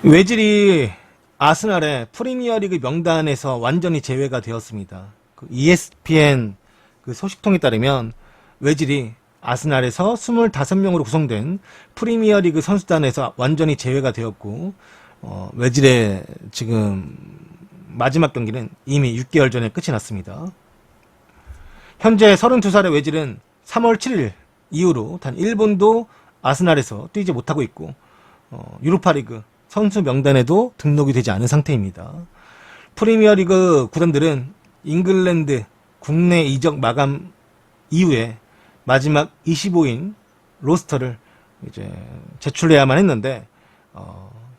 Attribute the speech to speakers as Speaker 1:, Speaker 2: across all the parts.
Speaker 1: 외질이 아스날의 프리미어리그 명단에서 완전히 제외가 되었습니다. 그 ESPN 그 소식통에 따르면 외질이 아스날에서 25명으로 구성된 프리미어리그 선수단에서 완전히 제외가 되었고, 외질의 지금 마지막 경기는 이미 6개월 전에 끝이 났습니다. 현재 32살의 외질은 3월 7일 이후로 단 1번도 아스날에서 뛰지 못하고 있고, 유로파리그 선수 명단에도 등록이 되지 않은 상태입니다. 프리미어리그 구단들은 잉글랜드 국내 이적 마감 이후에 마지막 25인 로스터를 이제 제출해야만 했는데,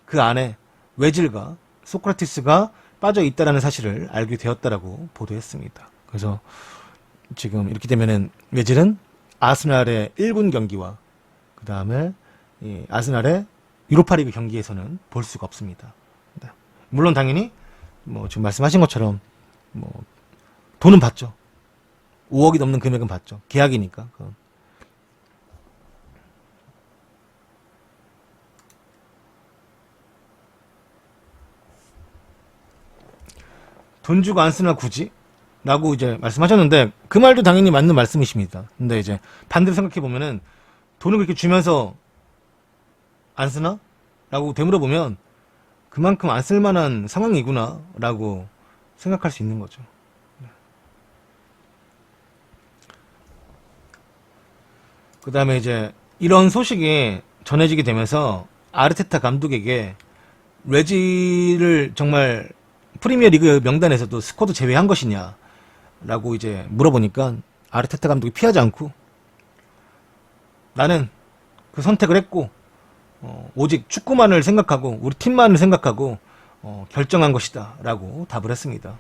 Speaker 1: 그 안에 외질과 소크라티스가 빠져 있다라는 사실을 알게 되었다라고 보도했습니다. 그래서 지금 이렇게 되면은 외질은 아스날의 1군 경기와 그 다음에 아스날의 유로파리그 경기에서는 볼 수가 없습니다. 네. 물론 당연히 뭐 지금 말씀하신 것처럼 뭐 돈은 받죠. 5억이 넘는 금액은 받죠. 계약이니까. 그건. 돈 주고 안 쓰나 굳이? 라고 이제 말씀하셨는데, 그 말도 당연히 맞는 말씀이십니다. 근데 이제 반대로 생각해 보면은 돈을 그렇게 주면서 안 쓰나? 라고 되물어보면 그만큼 안 쓸만한 상황이구나 라고 생각할 수 있는 거죠. 그 다음에 이제 이런 소식이 전해지게 되면서 아르테타 감독에게 외질을 정말 프리미어리그 명단에서도 스쿼드 제외한 것이냐 라고 이제 물어보니까 아르테타 감독이 피하지 않고 나는 그 선택을 했고 오직 축구만을 생각하고 우리 팀만을 생각하고 결정한 것이다 라고 답을 했습니다.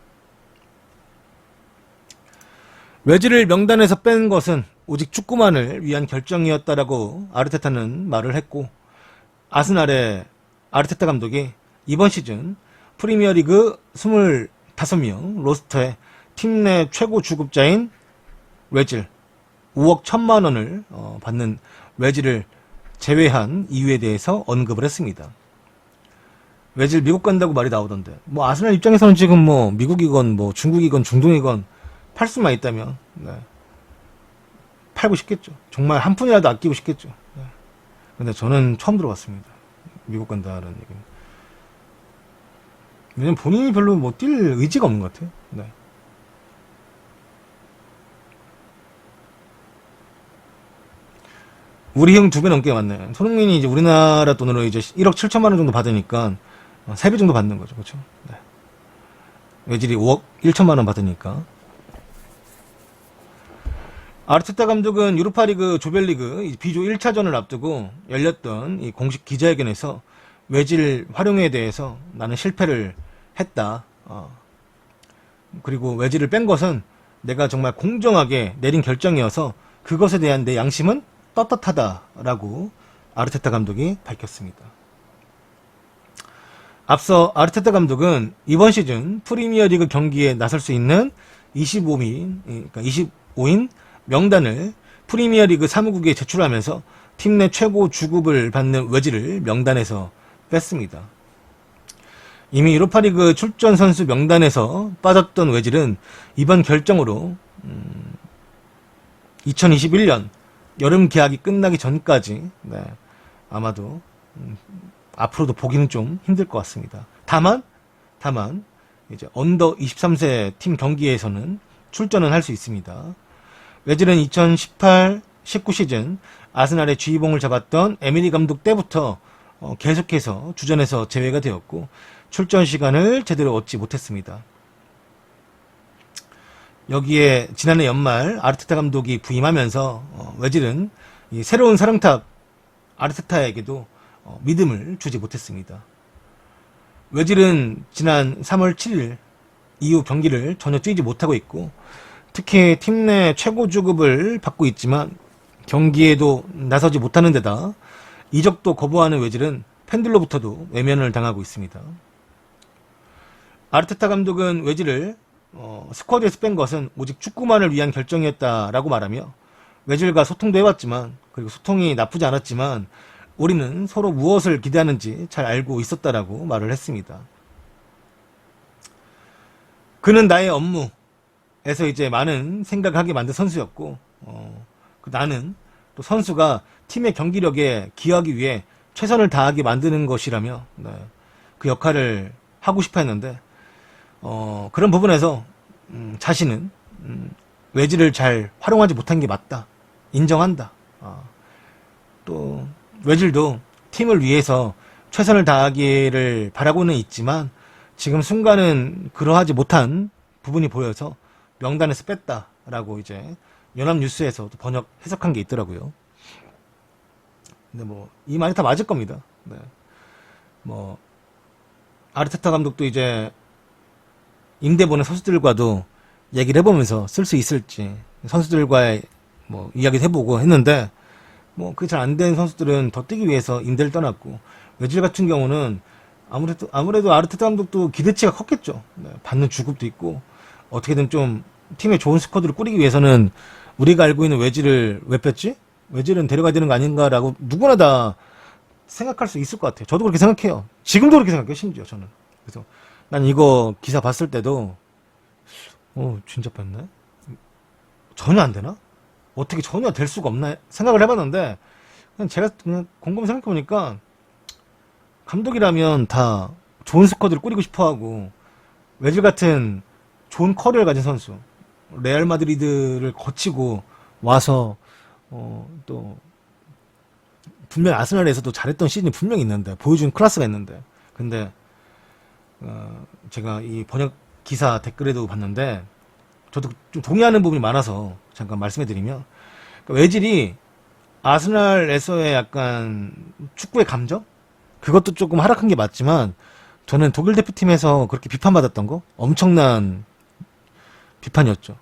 Speaker 1: 외질을 명단에서 뺀 것은 오직 축구만을 위한 결정이었다라고 아르테타는 말을 했고, 아스날의 아르테타 감독이 이번 시즌 프리미어리그 25명 로스터에 팀 내 최고 주급자인 외질 5억 1천만 원을 받는 외질을 제외한 이유에 대해서 언급을 했습니다. 외질 미국 간다고 말이 나오던데, 뭐 아스날 입장에서는 지금 뭐 미국이건 뭐 중국이건 중동이건 팔 수만 있다면 팔고 싶겠죠. 정말 한 푼이라도 아끼고 싶겠죠. 근데 저는 처음 들어봤습니다. 미국 간다는 얘기는. 왜냐면 본인이 별로 뭐 뛸 의지가 없는 것 같아요. 네. 우리 형 2배 넘게 왔네. 손흥민이 이제 우리나라 돈으로 이제 1억 7천만 원 정도 받으니까 3배 정도 받는 거죠. 그렇죠? 네. 외질이 5억 1천만 원 받으니까. 아르테타 감독은 유로파리그 조별리그 B조 1차전을 앞두고 열렸던 이 공식 기자회견에서 외질 활용에 대해서 나는 실패를 했다. 그리고 외질을 뺀 것은 내가 정말 공정하게 내린 결정이어서 그것에 대한 내 양심은 떳떳하다라고 아르테타 감독이 밝혔습니다. 앞서 아르테타 감독은 이번 시즌 프리미어리그 경기에 나설 수 있는 25인 명단을 프리미어리그 사무국에 제출하면서 팀 내 최고 주급을 받는 외질을 명단에서 뺐습니다. 이미 유로파리그 출전 선수 명단에서 빠졌던 외질은 이번 결정으로 2021년 여름 계약이 끝나기 전까지 아마도 앞으로도 보기는 좀 힘들 것 같습니다. 다만 이제 언더 23세 팀 경기에서는 출전은 할 수 있습니다. 외질은 2018-19 시즌 아스날의 주의봉을 잡았던 에미리 감독 때부터 계속해서 주전에서 제외가 되었고 출전 시간을 제대로 얻지 못했습니다. 여기에 지난해 연말 아르테타 감독이 부임하면서 외질은 이 새로운 사령탑 아르테타에게도 믿음을 주지 못했습니다. 외질은 지난 3월 7일 이후 경기를 전혀 뛰지 못하고 있고, 특히 팀 내 최고 주급을 받고 있지만 경기에도 나서지 못하는 데다 이적도 거부하는 외질은 팬들로부터도 외면을 당하고 있습니다. 아르테타 감독은 외질을 스쿼드에서 뺀 것은 오직 축구만을 위한 결정이었다라고 말하며 외질과 소통도 해왔지만, 그리고 소통이 나쁘지 않았지만 우리는 서로 무엇을 기대하는지 잘 알고 있었다라고 말을 했습니다. 그는 나의 업무에서 이제 많은 생각을 하게 만든 선수였고, 나는 또 선수가 팀의 경기력에 기여하기 위해 최선을 다하게 만드는 것이라며, 네, 그 역할을 하고 싶어 했는데, 그런 부분에서, 자신은, 외지를 잘 활용하지 못한 게 맞다. 인정한다. 또, 외질도 팀을 위해서 최선을 다하기를 바라고는 있지만, 지금 순간은 그러하지 못한 부분이 보여서 명단에서 뺐다라고 이제 연합뉴스에서 번역 해석한 게 있더라고요. 근데 뭐 이 말이 다 맞을 겁니다. 네. 뭐 아르테타 감독도 이제 임대 보낸 선수들과도 얘기를 해보면서 쓸 수 있을지 선수들과의 뭐 이야기도 해보고 했는데 뭐 그게 잘 안 된 선수들은 더 뛰기 위해서 임대를 떠났고 외질 같은 경우는 아무래도 아르테타 감독도 기대치가 컸겠죠. 네, 받는 주급도 있고 어떻게든 좀 팀에 좋은 스쿼드를 꾸리기 위해서는 우리가 알고 있는 외질을 왜 뺐지? 외질은 데려가야 되는 거 아닌가라고 누구나 다 생각할 수 있을 것 같아요. 저도 그렇게 생각해요. 지금도 그렇게 생각해요. 심지어 저는. 그래서 난 이거 기사 봤을 때도 진짜 뺐네? 전혀 안 되나? 어떻게 전혀 될 수가 없나 생각을 해봤는데 그냥 제가 그냥 곰곰이 생각해보니까 감독이라면 다 좋은 스쿼드를 꾸리고 싶어하고 외질 같은 좋은 커리어를 가진 선수 레알 마드리드를 거치고 와서 또 분명 아스날에서도 잘했던 시즌이 분명히 있는데 보여준 클래스가 있는데 근데 제가 이 번역 기사 댓글에도 봤는데 저도 좀 동의하는 부분이 많아서 잠깐 말씀해드리면 그러니까 외질이 아스날에서의 약간 축구의 감정 그것도 조금 하락한 게 맞지만 저는 독일 대표팀에서 그렇게 비판받았던 거 엄청난 비판이었죠.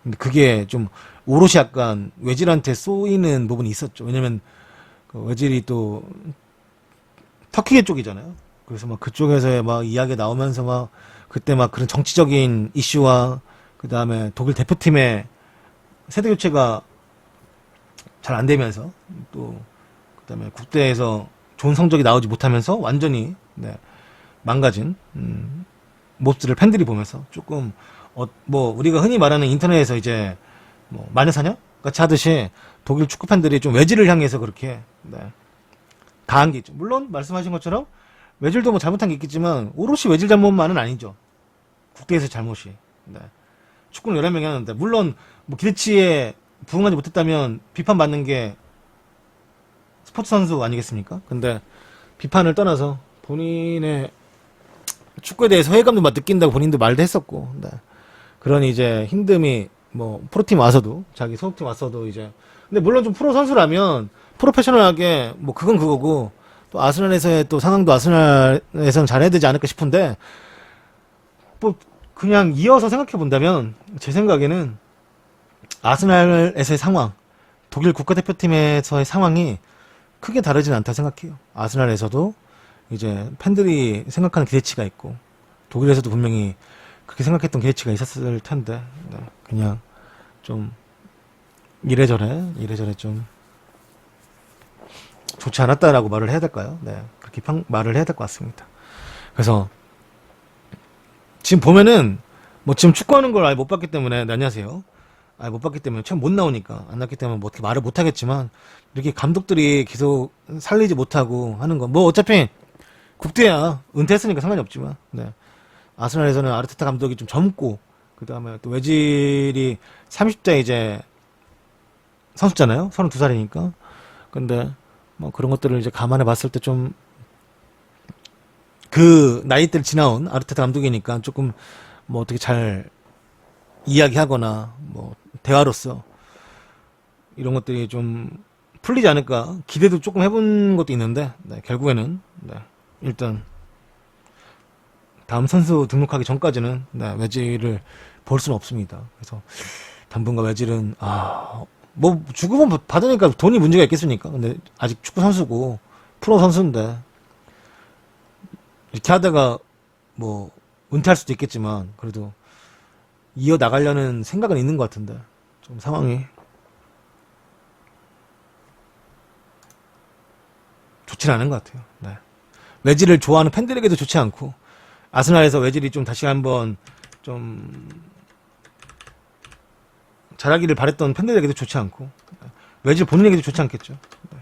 Speaker 1: 근데 그게 좀 오롯이 약간 외질한테 쏘이는 부분이 있었죠. 왜냐면 그 외질이 또 터키계 쪽이잖아요. 그래서 막 그쪽에서의 막 이야기 나오면서 막 그때 막 그런 정치적인 이슈와 그 다음에 독일 대표팀의 세대 교체가 잘 안 되면서 또 그다음에 국대에서 좋은 성적이 나오지 못하면서 완전히 네, 망가진 모습들을 팬들이 보면서 조금 뭐 우리가 흔히 말하는 인터넷에서 이제 뭐 마녀사냥 같이 하듯이 독일 축구 팬들이 좀 외질을 향해서 그렇게 네, 가한 게 있죠. 물론 말씀하신 것처럼 외질도 뭐 잘못한 게 있겠지만 오롯이 외질 잘못만은 아니죠. 국대에서 잘못이. 네. 축구는 11명이 하는데 물론 뭐 기대치에 부응하지 못했다면 비판받는 게 스포츠 선수 아니겠습니까? 근데 비판을 떠나서 본인의 축구에 대해서 회의감도 막 느낀다고 본인도 말도 했었고 네. 그런 이제 힘듦이 뭐 프로팀 와서도 자기 소속팀 와서도 이제 근데 물론 좀 프로 선수라면 프로페셔널하게 뭐 그건 그거고 또 아스날에서의 또 상황도 아스날에서는 잘해야 되지 않을까 싶은데 뭐 그냥 이어서 생각해 본다면 제 생각에는 아스날에서의 상황 독일 국가대표팀에서의 상황이 크게 다르진 않다 생각해요. 아스날에서도 이제 팬들이 생각하는 기대치가 있고 독일에서도 분명히 그렇게 생각했던 기대치가 있었을 텐데 네, 그냥 좀 이래저래 좀 좋지 않았다라고 말을 해야 될까요? 네 그렇게 말을 해야 될 것 같습니다. 그래서 지금 보면은 뭐 지금 축구하는 걸 아예 못 봤기 때문에 네, 안녕하세요. 아예 못 봤기 때문에 처음 못 나오니까 안 났기 때문에 뭐 어떻게 말을 못 하겠지만 이렇게 감독들이 계속 살리지 못하고 하는 거 뭐 어차피 국대야 은퇴했으니까 상관이 없지만 네. 아스날에서는 아르테타 감독이 좀 젊고 그 다음에 또 외질이 30대 이제 선수잖아요. 32살이니까. 근데 뭐 그런 것들을 이제 감안해 봤을 때 좀 그 나이대를 지나온 아르테타 감독이니까 조금 뭐 어떻게 잘 이야기하거나 뭐 대화로서 이런 것들이 좀 풀리지 않을까 기대도 조금 해본 것도 있는데 네, 결국에는 네, 일단 다음 선수 등록하기 전까지는 네, 외질을 볼 수는 없습니다. 그래서 당분간 외질은 뭐 주급은 받으니까 돈이 문제가 있겠습니까? 근데 아직 축구 선수고 프로 선수인데 이렇게 하다가 뭐 은퇴할 수도 있겠지만 그래도 이어 나가려는 생각은 있는 것 같은데 좀 상황이 좋지는 않은 것 같아요. 네. 외질을 좋아하는 팬들에게도 좋지 않고 아스날에서 외질이 좀 다시 한번 좀 잘하기를 바랬던 팬들에게도 좋지 않고 외질 본인에게도 좋지 않겠죠. 네.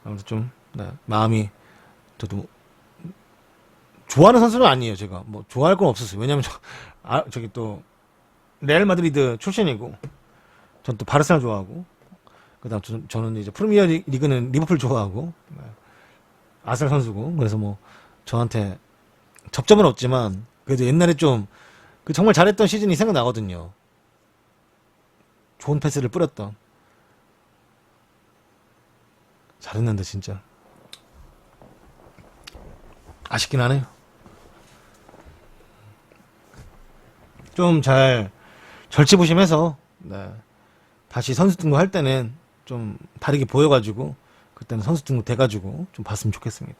Speaker 1: 아무튼 좀 마음이 저도 좋아하는 선수는 아니에요. 제가 뭐 좋아할 건 없었어요. 왜냐면 저기 또 레알 마드리드 출신이고 전 또 바르셀로나 좋아하고 그다음 저는 이제 프리미어 리그는 리버풀 좋아하고 아스날 선수고 그래서 뭐 저한테 접점은 없지만 그래도 옛날에 좀 그 정말 잘했던 시즌이 생각나거든요. 좋은 패스를 뿌렸던 잘했는데 진짜 아쉽긴 하네요. 좀 잘 절치부심해서 다시 선수 등록할 때는 좀 다르게 보여가지고 그때는 선수 등록 돼가지고 좀 봤으면 좋겠습니다.